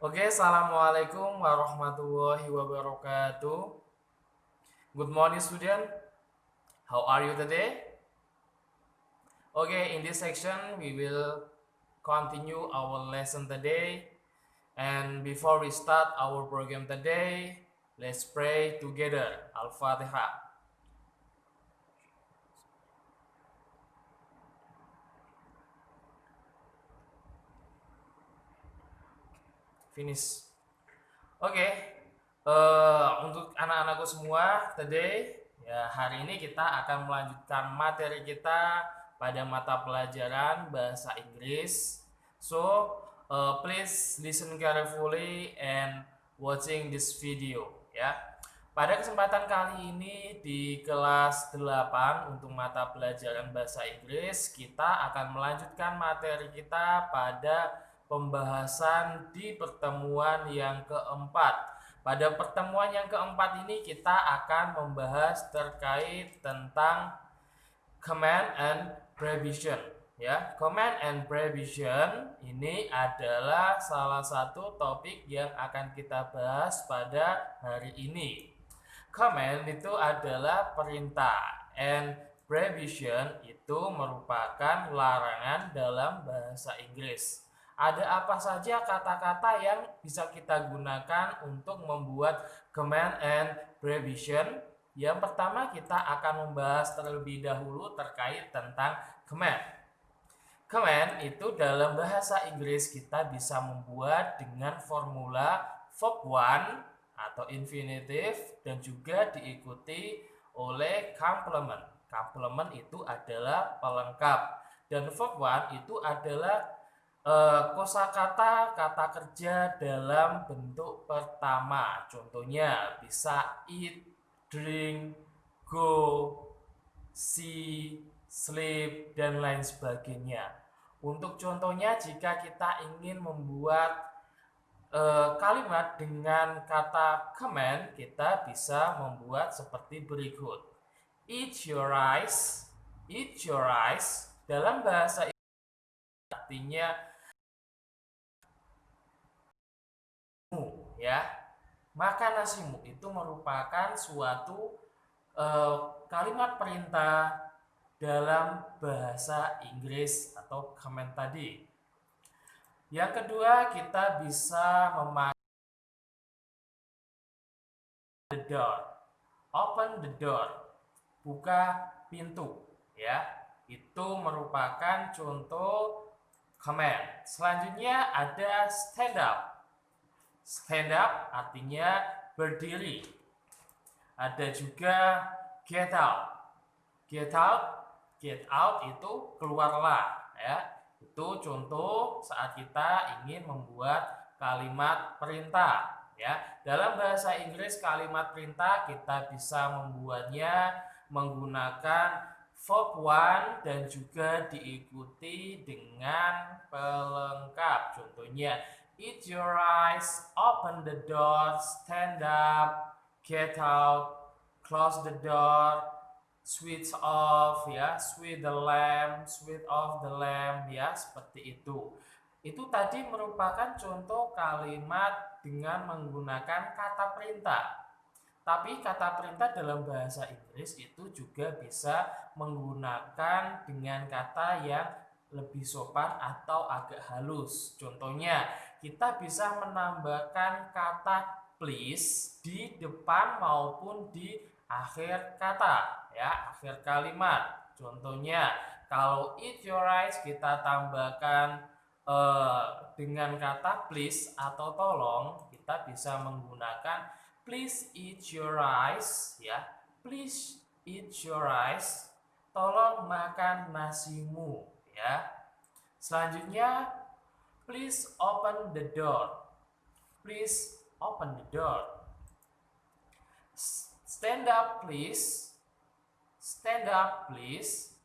Okay, Assalamualaikum warahmatullahi wabarakatuh. Good morning, student. How are you today? Okay, in this section, we will continue our lesson today. And before we start our program today, let's pray together. Al-Fatihah. Finish. Oke, untuk anak-anakku semua, today ya hari ini kita akan melanjutkan materi kita pada mata pelajaran bahasa Inggris. So, please listen carefully and watching this video ya. Pada kesempatan kali ini di kelas 8 untuk mata pelajaran bahasa Inggris, kita akan melanjutkan materi kita pada pembahasan di pertemuan yang keempat. Pada pertemuan yang keempat ini kita akan membahas terkait tentang command and preposition. Ya, command and preposition ini adalah salah satu topik yang akan kita bahas pada hari ini. Command itu adalah perintah, and preposition itu merupakan larangan dalam bahasa Inggris. Ada apa saja kata-kata yang bisa kita gunakan untuk membuat command and preposition? Yang pertama kita akan membahas terlebih dahulu terkait tentang command. Command itu dalam bahasa Inggris kita bisa membuat dengan formula verb one atau infinitive dan juga diikuti oleh complement. Complement itu adalah pelengkap dan verb one itu adalah kosakata kata kerja dalam bentuk pertama. Contohnya bisa eat, drink, go, see, sleep, dan lain sebagainya. Untuk contohnya jika kita ingin membuat kalimat dengan kata command, kita bisa membuat seperti berikut. Eat your rice. Eat your rice dalam bahasa artinya ya. Makan nasimu itu merupakan suatu kalimat perintah dalam bahasa Inggris atau command tadi. Yang kedua, kita bisa memakai the door. Open the door. Buka pintu, ya. Itu merupakan contoh command. Selanjutnya ada stand up. Stand up artinya berdiri. Ada juga get out. Get out, get out itu keluarlah, ya. Itu contoh saat kita ingin membuat kalimat perintah, ya. Dalam bahasa Inggris kalimat perintah kita bisa membuatnya menggunakan verb one dan juga diikuti dengan pelengkap. Contohnya eat your rice, open the door, stand up, get out, close the door, switch off, ya, switch off the lamp, ya, seperti itu. Itu tadi merupakan contoh kalimat dengan menggunakan kata perintah. Tapi kata perintah dalam bahasa Inggris itu juga bisa menggunakan dengan kata yang lebih sopan atau agak halus. Contohnya, kita bisa menambahkan kata please di depan maupun di akhir kata, ya, akhir kalimat. Contohnya, kalau eat your rice kita tambahkan dengan kata please atau tolong, kita bisa menggunakan please eat your rice, ya. Please eat your rice. Tolong makan nasimu, ya. Selanjutnya, please open the door. Please open the door. Stand up please. Stand up please.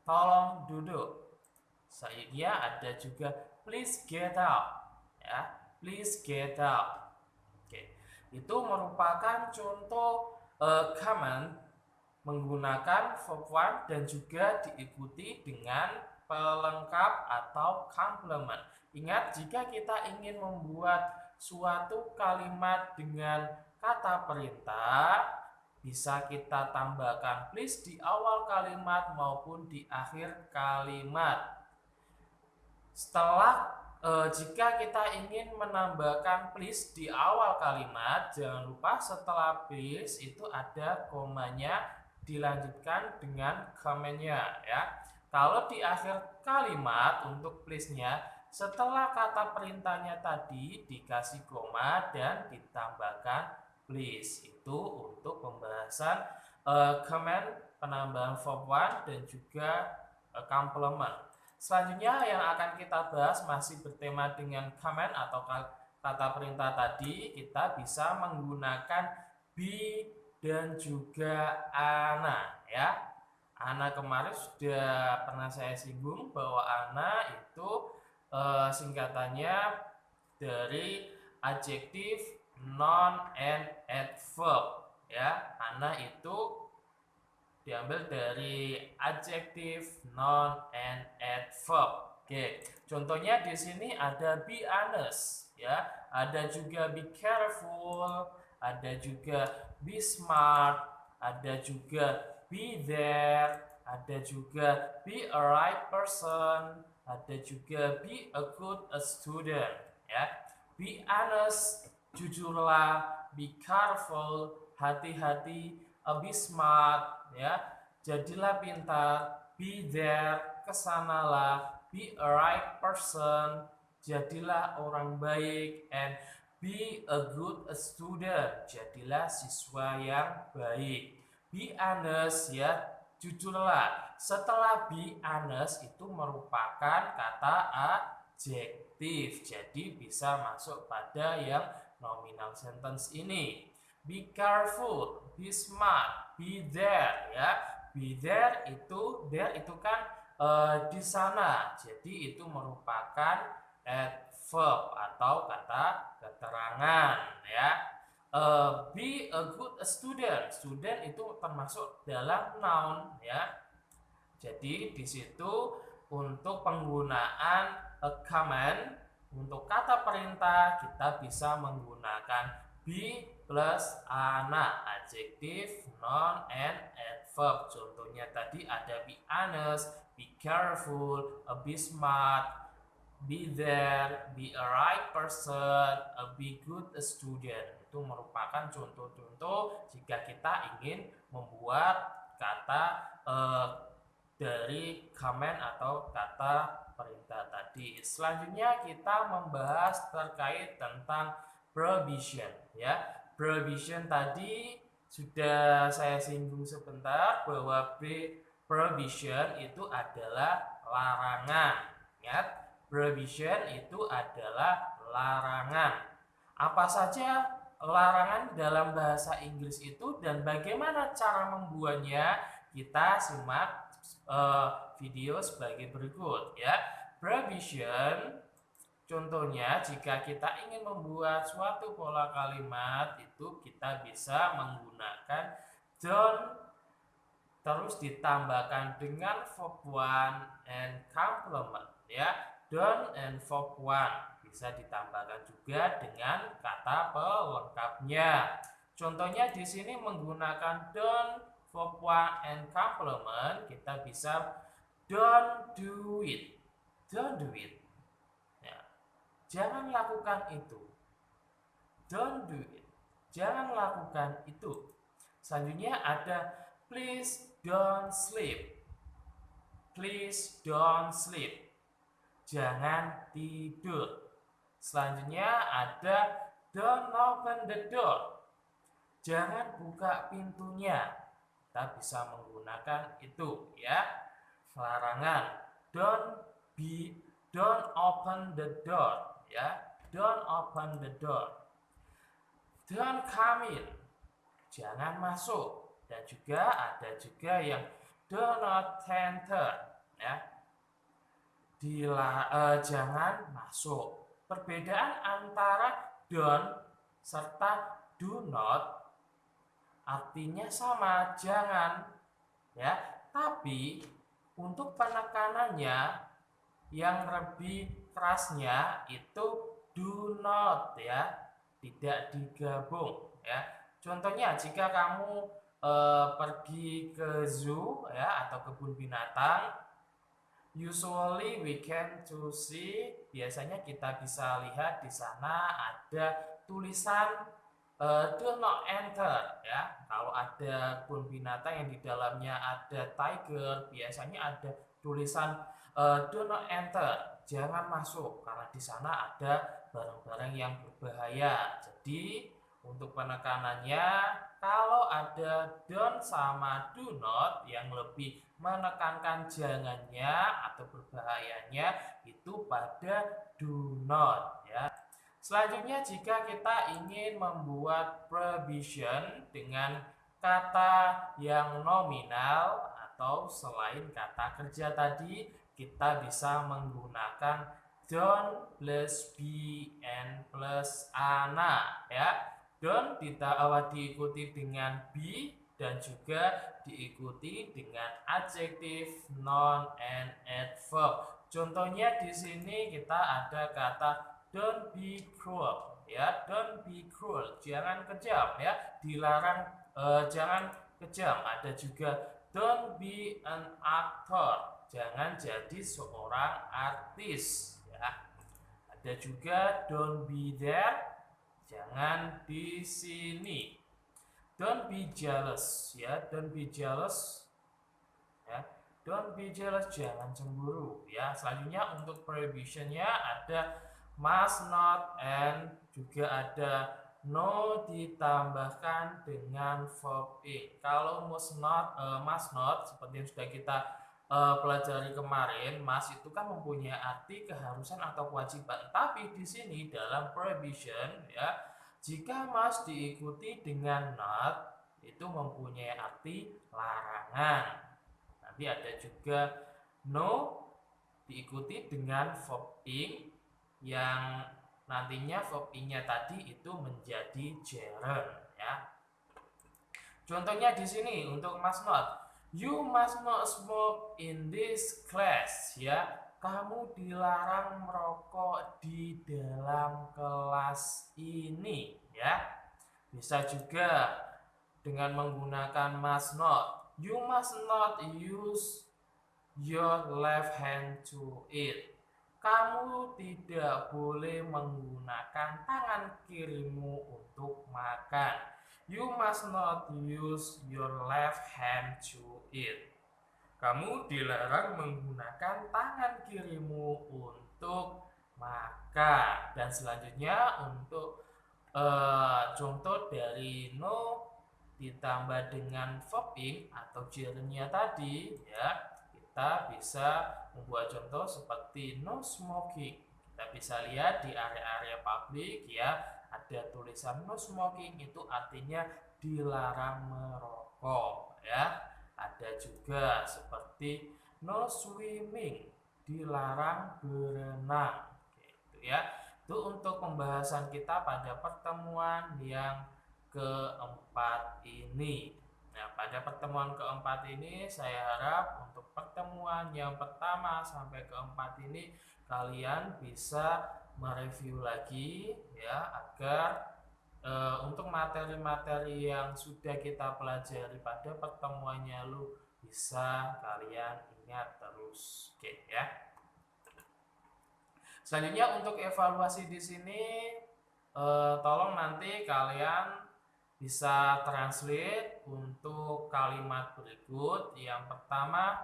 Tolong duduk. Selanjutnya ada juga please get out, ya. Please get out. Oke. Itu merupakan contoh command menggunakan verb one dan juga diikuti dengan pelengkap atau complement. Ingat, jika kita ingin membuat suatu kalimat dengan kata perintah, bisa kita tambahkan please di awal kalimat maupun di akhir kalimat. Jika kita ingin menambahkan please di awal kalimat, jangan lupa setelah please itu ada komanya, dilanjutkan dengan komennya ya. Kalau di akhir kalimat untuk please-nya, setelah kata perintahnya tadi dikasih koma dan ditambahkan please. Itu untuk pembahasan comment, penambahan verb one dan juga complement. Selanjutnya yang akan kita bahas masih bertema dengan command atau kata perintah tadi. Kita bisa menggunakan be dan juga ana ya. Ana kemarin sudah pernah saya singgung bahwa ana itu singkatannya dari adjektif, noun, and adverb ya. Ana itu diambil dari adjektif, noun, and adverb. Oke, contohnya di sini ada be honest, ya. Ada juga be careful, ada juga be smart, ada juga be there, ada juga be a right person, ada juga be a good student, ya. Be honest, jujurlah, be careful, hati-hati, be smart, ya, jadilah pintar, be there, kesanalah, be a right person, jadilah orang baik, and be a good student, jadilah siswa yang baik. Be honest ya, jujurlah. Setelah be honest itu merupakan kata adjektif, jadi bisa masuk pada yang nominal sentence ini. Be careful, be smart, be there ya. Be there itu kan di sana. Jadi itu merupakan adverb atau kata keterangan ya. Be a good student. Student itu termasuk dalam noun ya. Jadi di situ untuk penggunaan command untuk kata perintah kita bisa menggunakan be plus ana, adjektif, noun, and adverb. Contohnya tadi ada be honest, be careful, be smart, be there, be a right person, be good student. Itu merupakan contoh-contoh jika kita ingin membuat kata dari command atau kata perintah tadi. Selanjutnya kita membahas terkait tentang prohibition ya. Prohibition tadi sudah saya singgung sebentar bahwa prohibition itu adalah larangan. Ingat, prohibition itu adalah larangan. Apa saja larangan dalam bahasa Inggris itu dan bagaimana cara membuatnya? Kita simak video sebagai berikut ya. Prohibition contohnya jika kita ingin membuat suatu pola kalimat itu kita bisa menggunakan don't terus ditambahkan dengan verb one and complement ya. Don't and verb one bisa ditambahkan juga dengan kata pelengkapnya. Contohnya di sini menggunakan don't, verb one and complement, kita bisa don't do it. Don't do it. Jangan lakukan itu. Don't do it. Jangan lakukan itu. Selanjutnya ada please don't sleep. Please don't sleep. Jangan tidur. Selanjutnya ada don't open the door. Jangan buka pintunya. Kita bisa menggunakan itu ya. Larangan. Don't open the door. Ya, don't open the door. Don't come in. Jangan masuk. Dan juga ada juga yang do not enter. Ya. Jangan masuk. Perbedaan antara don't serta do not artinya sama, jangan. Ya, tapi Untuk penekanannya yang lebih kerasnya itu do not ya, tidak digabung ya. Contohnya jika kamu pergi ke zoo ya atau kebun binatang, usually we can to see, biasanya kita bisa lihat di sana ada tulisan do not enter ya. Kalau ada kebun binatang yang di dalamnya ada tiger, biasanya ada tulisan do not enter, jangan masuk karena di sana ada barang-barang yang berbahaya. Jadi untuk penekanannya, kalau ada don't sama do not yang lebih menekankan jangannya atau berbahayanya itu pada do not ya. Selanjutnya jika kita ingin membuat preposition dengan kata yang nominal atau selain kata kerja tadi, kita bisa menggunakan don't plus be and plus ana ya. Don't diikuti dengan be dan juga diikuti dengan adjektif, noun, and adverb. Contohnya di sini kita ada kata don't be cruel ya, don't be cruel, jangan kejam ya, dilarang jangan kejam. Ada juga don't be an actor, jangan jadi seorang artis ya. Ada juga don't be there, jangan di sini. Don't be jealous ya, don't be jealous ya. Don't be jealous, jangan cemburu ya. Selanjutnya untuk prepositionnya ada must not and juga ada no ditambahkan dengan verb ing. Kalau must not seperti yang sudah kita pelajari kemarin, must itu kan mempunyai arti keharusan atau kewajiban. Tapi di sini dalam preposition ya, jika must diikuti dengan not itu mempunyai arti larangan. Nanti ada juga no diikuti dengan verb ing yang nantinya verb ing-nya tadi itu menjadi gerund ya. Contohnya di sini untuk must not, you must not smoke in this class ya. Kamu dilarang merokok di dalam kelas ini ya. Bisa juga dengan menggunakan must not, you must not use your left hand to eat. Kamu tidak boleh menggunakan tangan kirimu untuk makan. You must not use your left hand to eat. Kamu dilarang menggunakan tangan kirimu untuk makan. Dan selanjutnya untuk contoh dari no ditambah dengan verb ing atau gerundnya tadi ya, kita bisa membuat contoh seperti no smoking. Kita bisa lihat di area-area publik ya, ada tulisan no smoking, itu artinya dilarang merokok ya. Ada juga seperti no swimming, dilarang berenang gitu ya. Itu untuk pembahasan kita pada pertemuan yang keempat ini. Nah, pada pertemuan keempat ini saya harap untuk pertemuan yang pertama sampai keempat ini kalian bisa mereview lagi ya, agar untuk materi-materi yang sudah kita pelajari pada pertemuannya lu bisa kalian ingat terus. Oke ya. Selanjutnya untuk evaluasi di sini tolong nanti kalian bisa translate untuk kalimat berikut. Yang pertama,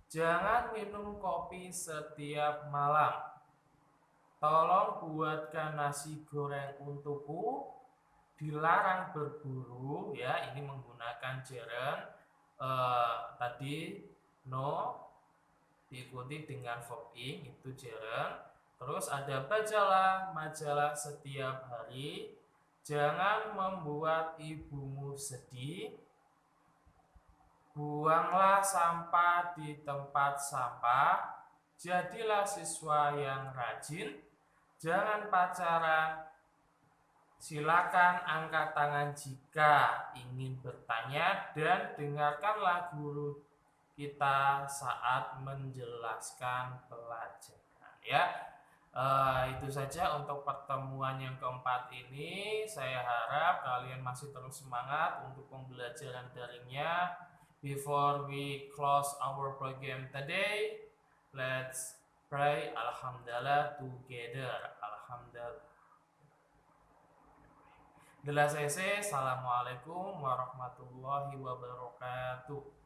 jangan minum kopi setiap malam. Tolong buatkan nasi goreng untukku. Dilarang berburu ya, ini menggunakan gerund tadi no diikuti dengan verb ing, itu gerund. Terus ada bacalah majalah setiap hari. Jangan membuat ibumu sedih. Buanglah sampah di tempat sampah. Jadilah siswa yang rajin. Jangan pacaran. Silakan angkat tangan jika ingin bertanya dan dengarkanlah guru kita saat menjelaskan pelajaran ya. Itu saja untuk pertemuan yang keempat ini. Saya harap kalian masih terus semangat untuk pembelajaran daringnya. Before we close our program today, let's pray Alhamdulillah together. Alhamdulillah. Assalamualaikum warahmatullahi wabarakatuh.